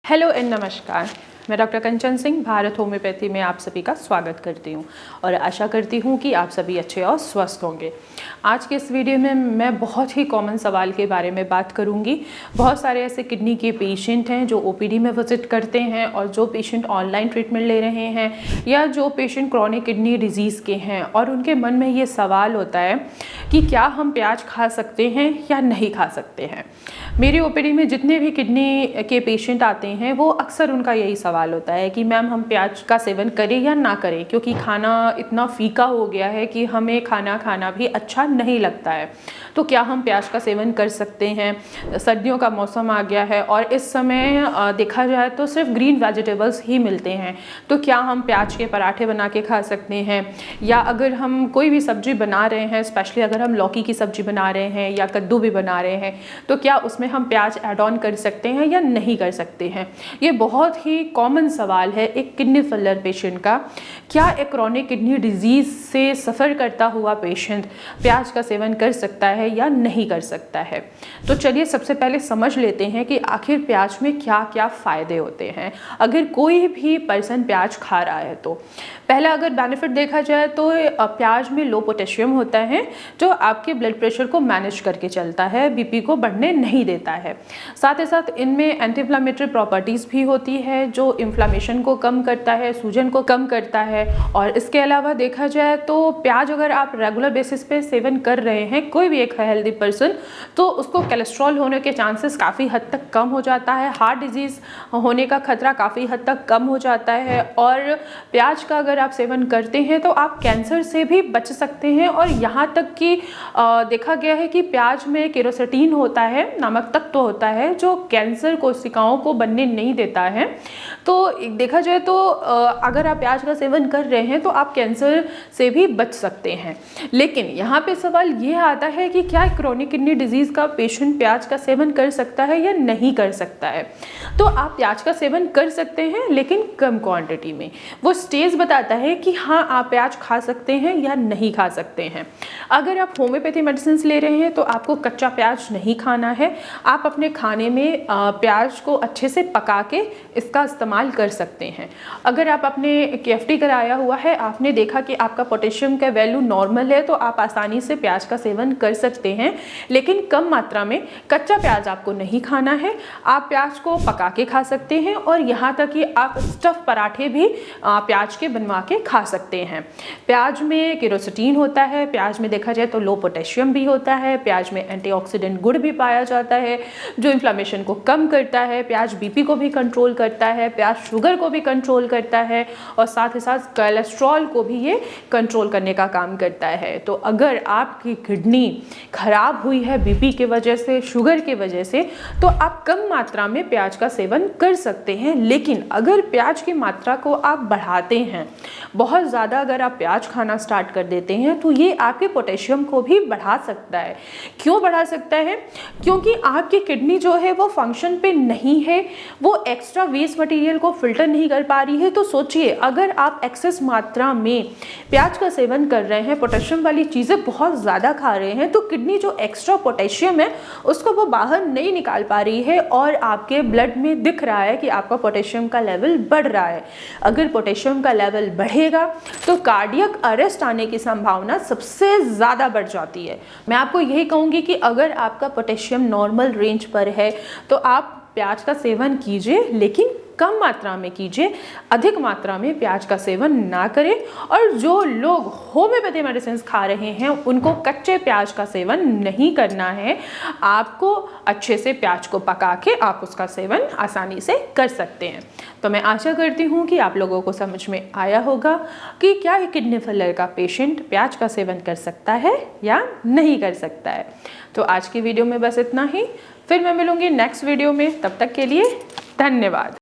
Hello and नमस्कार। मैं doctor कंचन Singh Bharat homeopathy में आप सभी का स्वागत करती हूं और आशा करती हूं कि आप सभी अच्छे और स्वस्थ होंगे। आज के इस वीडियो में मैं बहुत ही कॉमन सवाल के बारे में बात करूंगी। बहुत सारे ऐसे किडनी के पेशेंट हैं जो ओपीडी में विजिट करते हैं और जो पेशेंट ऑनलाइन ट्रीटमेंट ले रहे हैं या जो पेशेंट क्रॉनिक किडनी डिजीज़ के हैं और उनके मन में ये सवाल होता है कि क्या हम प्याज खा सकते हैं या नहीं खा सकते हैं। मेरी ओपीडी में जितने भी किडनी के पेशेंट आते हैं वो अक्सर उनका यही सवाल होता है कि मैम हम प्याज का सेवन करें या ना करें, क्योंकि खाना इतना फीका हो गया है कि हमें खाना भी अच्छा नहीं लगता है। तो क्या हम प्याज का सेवन कर सकते हैं। सर्दियों का मौसम आ गया है और इस समय देखा जाए तो सिर्फ ग्रीन वेजिटेबल्स ही मिलते हैं। तो क्या हम प्याज के पराठे बना के खा सकते हैं, या अगर हम कोई भी सब्जी बना रहे हैं, स्पेशली अगर हम लौकी की सब्जी बना रहे हैं या कद्दू भी बना रहे हैं, तो क्या उसमें हम प्याज ऐड ऑन कर सकते हैं या नहीं कर सकते हैं। ये बहुत ही कॉमन सवाल है एक किडनी फेलियर पेशेंट का। क्या एक क्रॉनिक किडनी डिजीज से सफ़र करता हुआ पेशेंट प्याज का सेवन कर सकता है या नहीं कर सकता है। तो चलिए सबसे पहले समझ लेते हैं कि आखिर प्याज में क्या क्या फ़ायदे होते हैं अगर कोई भी पर्सन प्याज खा रहा है। तो पहला अगर बेनिफिट देखा जाए तो प्याज में लो पोटेशियम होता है जो आपके ब्लड प्रेशर को मैनेज करके चलता है, बीपी को बढ़ने नहीं देता है। साथ ही साथ इनमें एंटी इन्फ्लेमेटरी प्रॉपर्टीज़ भी होती है जो इन्फ्लामेशन को कम करता है, सूजन को कम करता है। और इसके अलावा देखा जाए तो प्याज अगर आप रेगुलर बेसिस पे सेवन कर रहे हैं, कोई भी एक हेल्दी पर्सन, तो उसको कोलेस्ट्रॉल होने के चांसेस काफ़ी हद तक कम हो जाता है, हार्ट डिजीज़ होने का खतरा काफ़ी हद तक कम हो जाता है। और प्याज का अगर आप सेवन करते हैं तो आप कैंसर से भी बच सकते हैं। और यहाँ तक कि देखा गया है कि प्याज में केरोसिटीन होता है, नामक तत्व होता है जो कैंसर कोशिकाओं को बनने नहीं देता है। तो देखा जाए तो अगर आप प्याज का सेवन कर रहे हैं तो आप कैंसर से भी बच सकते हैं। लेकिन यहाँ पे सवाल ये आता है कि क्या क्रोनिक किडनी डिजीज़ का पेशेंट प्याज का सेवन कर सकता है या नहीं कर सकता है। तो आप प्याज का सेवन कर सकते हैं लेकिन कम क्वांटिटी में। वो स्टेज बताता है कि हाँ आप प्याज खा सकते हैं या नहीं खा सकते हैं। अगर आप होम्योपैथी मेडिसिन ले रहे हैं तो आपको कच्चा प्याज नहीं खाना है। आप अपने खाने में प्याज को अच्छे से पका के इसका इस्तेमाल कर सकते हैं। अगर आप अपने KFT कराया हुआ है, आपने देखा कि आपका पोटेशियम का वैल्यू नॉर्मल है, तो आप आसानी से प्याज का सेवन कर सकते हैं, लेकिन कम मात्रा में। कच्चा प्याज आपको नहीं खाना है, आप प्याज को पका के खा सकते हैं। और यहाँ तक कि आप स्टफ पराठे भी प्याज के बनवा के खा सकते हैं। प्याज में केरोसिटीन होता है, प्याज में देखा जाए तो लो पोटेशियम भी होता है, प्याज में एंटीऑक्सीडेंट गुण भी पाया जाता है जो इन्फ्लेमेशन को कम करता है। प्याज बीपी को भी कंट्रोल करता है, प्याज शुगर को भी कंट्रोल करता है और साथ ही साथ कोलेस्ट्रॉल को भी ये कंट्रोल करने का काम करता है। तो अगर आपकी किडनी खराब हुई है बीपी की वजह से, शुगर की वजह से, तो आप कम मात्रा में प्याज का सेवन कर सकते हैं। लेकिन अगर प्याज की मात्रा को आप बढ़ाते हैं, बहुत ज़्यादा अगर आप प्याज खाना स्टार्ट कर देते हैं, तो ये आपके पोटेशियम को भी बढ़ा सकता है। क्यों बढ़ा सकता है? क्योंकि आपकी किडनी जो है वो फंक्शन पे नहीं है, वो एक्स्ट्रा वेस्ट मटेरियल को फिल्टर नहीं कर पा रही है। तो सोचिए अगर आप एक्सेस मात्रा में प्याज का सेवन कर रहे हैं, पोटेशियम वाली चीज़ें बहुत ज़्यादा खा रहे हैं, तो किडनी जो एक्स्ट्रा पोटेशियम है उसको वो बाहर नहीं निकाल पा रही है और आपके ब्लड में दिख रहा है कि आपका पोटेशियम का लेवल बढ़ रहा है। अगर पोटेशियम का लेवल बढ़ेगा तो कार्डियक अरेस्ट आने की संभावना सबसे ज़्यादा बढ़ जाती है। मैं आपको यही कहूँगी कि अगर आपका पोटेशियम नॉर्मल रेंज पर है तो आप प्याज का सेवन कीजिए, लेकिन कम मात्रा में कीजिए। अधिक मात्रा में प्याज का सेवन ना करें। और जो लोग होम्योपैथी मेडिसिन खा रहे हैं उनको कच्चे प्याज का सेवन नहीं करना है। आपको अच्छे से प्याज को पका के आप उसका सेवन आसानी से कर सकते हैं। तो मैं आशा करती हूँ कि आप लोगों को समझ में आया होगा कि क्या किडनी फेलियर का पेशेंट प्याज का सेवन कर सकता है या नहीं कर सकता है। तो आज की वीडियो में बस इतना ही। फिर मैं मिलूँगी नेक्स्ट वीडियो में। तब तक के लिए धन्यवाद।